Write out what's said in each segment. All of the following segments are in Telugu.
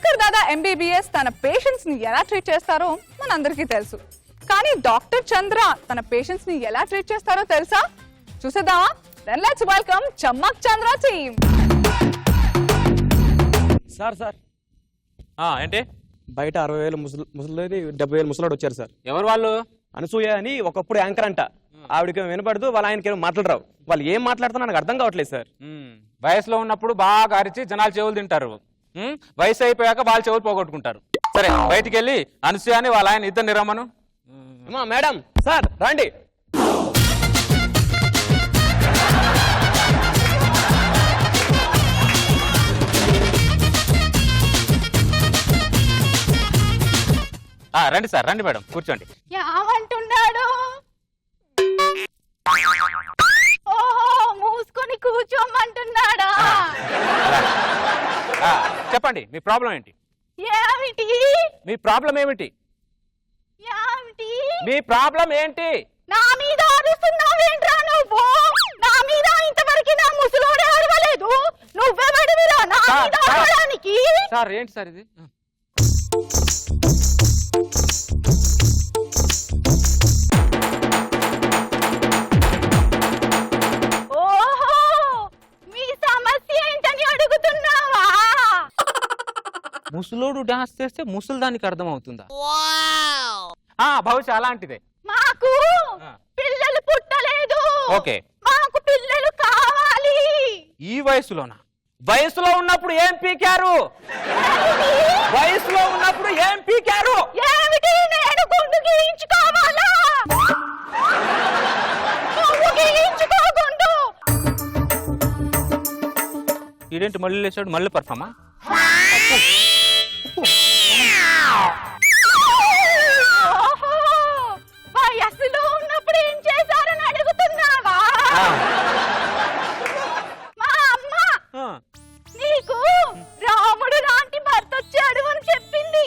డాక్టర్ దాదా MBBS తన పేషెంట్స్ ని ఎలా ట్రీట్ చేస్తారో మనందరికీ తెలుసు. కానీ డాక్టర్ చంద్ర తన పేషెంట్స్ ని ఎలా ట్రీట్ చేస్తారో తెలుసా? చూసేద్దామా? Then let's welcome Chammak Chandra team. Sir ఏంటి బయట 60,000 ముసలి 70,000 ముసలాడు వచ్చారు సార్. ఎవరు వాళ్ళు? అనసూయ అని ఒకప్పుడు యాంకర్ అంట. ఆవిడకి వినపడదు, వాళ్ళ ఆయనకి మాట్లాడరావు. వాళ్ళు ఏం మాట్లాడుతున్నా నాకు అర్థం కావట్లేదు సార్. వయసులో ఉన్నప్పుడు బాగా అరిచి జనాలు చెవులు తింటారు. వయసు అయిపోయాక వాళ్ళు చెవులు పోగొట్టుకుంటారు. సరే బయటికి వెళ్ళి అనసూయ అని వాళ్ళ ఆయన ఇద్దరు నిరమ్మను. మేడం సార్ రండి. రండి సార్, రండి మేడం, కూర్చోండి. ఏమంటున్నాడు? ఓహో, మూసుకొని కూర్చోమంటున్నాడా? చెప్పండి మీ ప్రాబ్లం ఏంటి? ఏమిటి మీ ప్రాబ్లం ఏమిటి? ఏమిటి మీ ప్రాబ్లం ఏంటి? నా మీద అరుస్తున్నావేంట్రా నువ్వు? నా మీద ఇంతవరకు నా ముసలోడే అరవలేదు. నువ్వెవడివిరా నా మీద అరవడానికి? సార్ ఏంటి సార్ ఇది? ఓహో, మీ సమస్య ఏంటని అడుగుతున్నావా? ముసలోడు డాన్స్ చేస్తే ముసలి దానికి అర్థం అవుతుందా? బహుశా అలాంటిదే. మాకు పిల్లలు పుట్టలేదు. ఓకే, మాకు పిల్లలు కావాలి. ఈ వయసులోనా? వయసులో ఉన్నప్పుడు ఏం పీకారు? వయసులో ఉన్నప్పుడు ఏం పీకారు? ఏమిటి? నేను గుండు గీయించుకోవాలా? నువ్వు గీయించుకోగుండు. ఇదేంటి మళ్ళీ లేచాడు? మళ్ళీ పర్ఫామా? వయసులో ఉన్నప్పుడు ఏం చేశారని అడుగుతున్నావా? మా అమ్మ నీకు రాముడు లాంటి భర్త వచ్చాడు అని చెప్పింది.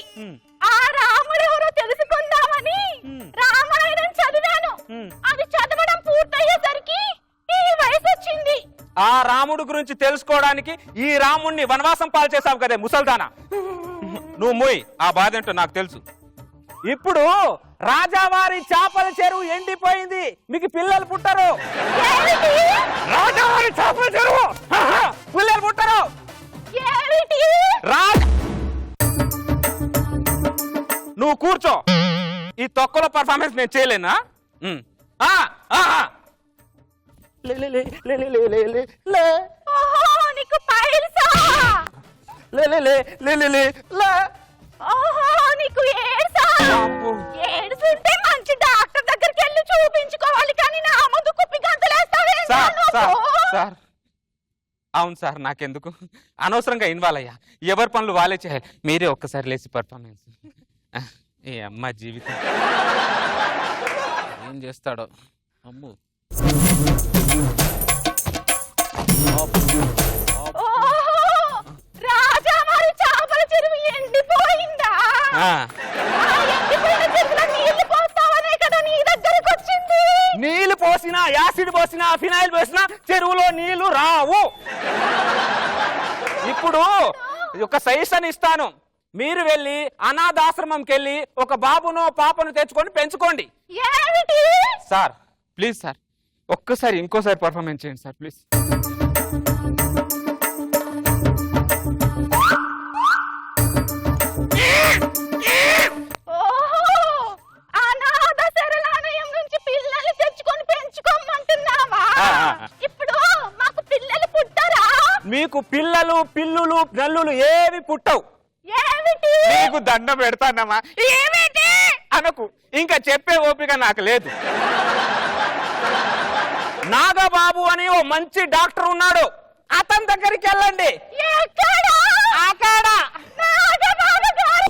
ఆ రాముడు ఎవరో తెలుసుకుందామని రామాయణం చదివాను. అది చదవడం పూర్తయ్యేసరికి ఈ వయసు వచ్చింది. ఆ రాముడు గురించి తెలుసుకోవడానికి ఈ రాముణ్ణి వనవాసం పాలు చేసావు కదే ముసల్దానా. నువ్వు మూయ్, ఆ బాధ ఏంటో నాకు తెలుసు. ఇప్పుడు రాజావారి చేపల చెరువు ఎండిపోయింది, మీకు పిల్లలు పుట్టరు. రాజావారి చేపల చెరువు పిల్లలు పుట్టరు. నువ్వు కూర్చో. ఈ తొక్కలో పర్ఫార్మెన్స్ నేను చేయలేనా? నీకు పైల్సా? నీకు ఏడ్సా? ఏడ్సుంటే మంచి డాక్టర్ దగ్గరికి వెళ్ళి చూపించుకోవాలి, కానీ నా ముందు కుప్పి గంతులేస్తావే. సార్ అవును సార్, నాకెందుకు అనవసరంగా ఇన్వాల్వ్ అయ్యా. ఎవరి పనులు వాళ్ళే చేయాలి. మీరే ఒక్కసారి లేచి పర్ఫార్మెన్స్. ఏ అమ్మ జీవితం ఏం చేస్తాడో. అమ్ము రాజావారి చేపల చెరువు ఎండిపోయిందా? నీళ్లు పోస్తావనే కదా నీ దగ్గరకు వచ్చింది. నీళ్లు పోసినా, యాసిడ్ పోసినా, ఫినాయిల్ పోసినా చెరువులో నీళ్లు రావు. ఇప్పుడు ఒక సజెషన్ ఇస్తాను. మీరు వెళ్ళి అనాథాశ్రమంకి వెళ్ళి ఒక బాబునో పాపను తెచ్చుకొని పెంచుకోండి. సార్ ప్లీజ్ సార్, ఒక్కసారి ఇంకోసారి పర్ఫార్మెన్స్ చేయండి సార్ ప్లీజ్. అనాథ శరణాలయం నుంచి పిల్లలు తెచ్చుకొని పెంచుకోమంటున్నావా? ఇప్పుడు మాకు పిల్లలు పుట్టరా? మీకు పిల్లలు, పిల్లులు, నల్లులు ఏవి పుట్టవు. ఏమిటి? నీకు దండం పెడతానమ్మా. ఏమిటి అనకు, ఇంకా చెప్పే ఓపిక నాకు లేదు. నాగబాబు అని ఓ మంచి డాక్టర్ ఉన్నాడు, అతని దగ్గరికి వెళ్ళండి. అక్కడ నాగబాబు గారు.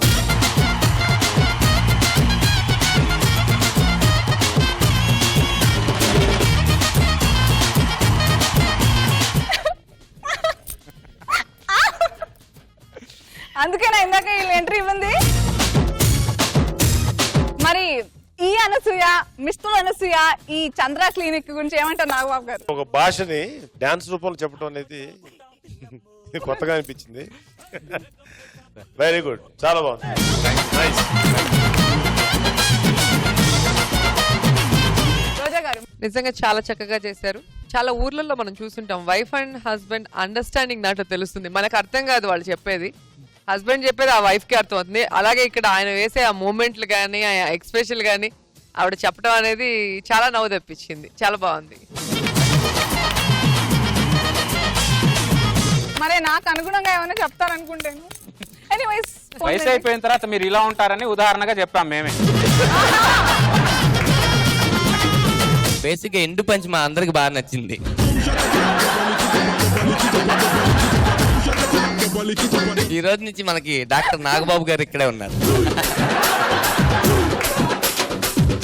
అందుకేనా ఇందాక వీళ్ళు ఎంట్రీ ఇవ్వండి. మరి ఈ అనసూయ, మిస్టర్ అనసూయ, ఈ చంద్ర క్లినిక్ గురించి ఏమంటారు నాగబాబు గారు? ఒక భాషని డాన్స్ రూపంలో చెప్పడం అనేది కొత్తగా అనిపించింది. వెరీ గుడ్, చాలా బాగుంది. నైస్. రోజా గారు నిజంగా చాలా చక్కగా చేశారు. చాలా ఊర్లలో మనం చూస్తుంటాం వైఫ్ అండ్ హస్బెండ్ అండర్స్టాండింగ్ నాతో తెలుస్తుంది, మనకు అర్థం కాదు వాళ్ళు చెప్పేది, హస్బెండ్ చెప్పేది ఆ వైఫ్ కి అర్థం అవుతుంది. అలాగే ఇక్కడ ఆయన వేసే ఆ మూమెంట్లు కానీ ఆ ఎక్స్ప్రెషన్ కానీ ఆవిడ చెప్పడం అనేది చాలా నవ్వు తెప్పించింది, చాలా బాగుంది. మరి నాకు అనుగుణంగా ఏమైనా చెప్తారనుకుంటాను. ఎనీవేస్ వయసు అయిపోయిన తర్వాత మీరు ఇలా ఉంటారని ఉదాహరణగా చెప్పాం మేమే. బేసిక్గా ఎండు పంచి మా అందరికి బాగా నచ్చింది. ఈ రోజు నుంచి మనకి డాక్టర్ నాగబాబు గారు ఇక్కడే ఉన్నారు.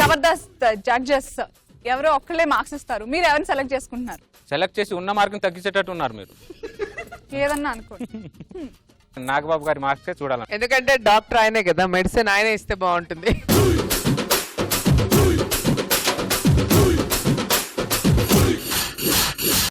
జబర్దస్త్ జడ్జెస్ ఎవరో ఒక్కళ్ళే మార్క్స్ ఇస్తారు, మీరు ఎవరిని సెలెక్ట్ చేసుకుంటున్నారు? సెలెక్ట్ చేసి ఉన్న మార్కుని తగ్గించేటట్టు ఉన్నారు మీరు. ఏదన్నా అనుకోండి. నాగబాబు గారి మార్క్సే చూడాలి. ఎందుకంటే డాక్టర్ ఆయనే కదా, మెడిసిన్ ఆయనే ఇస్తే బాగుంటుంది.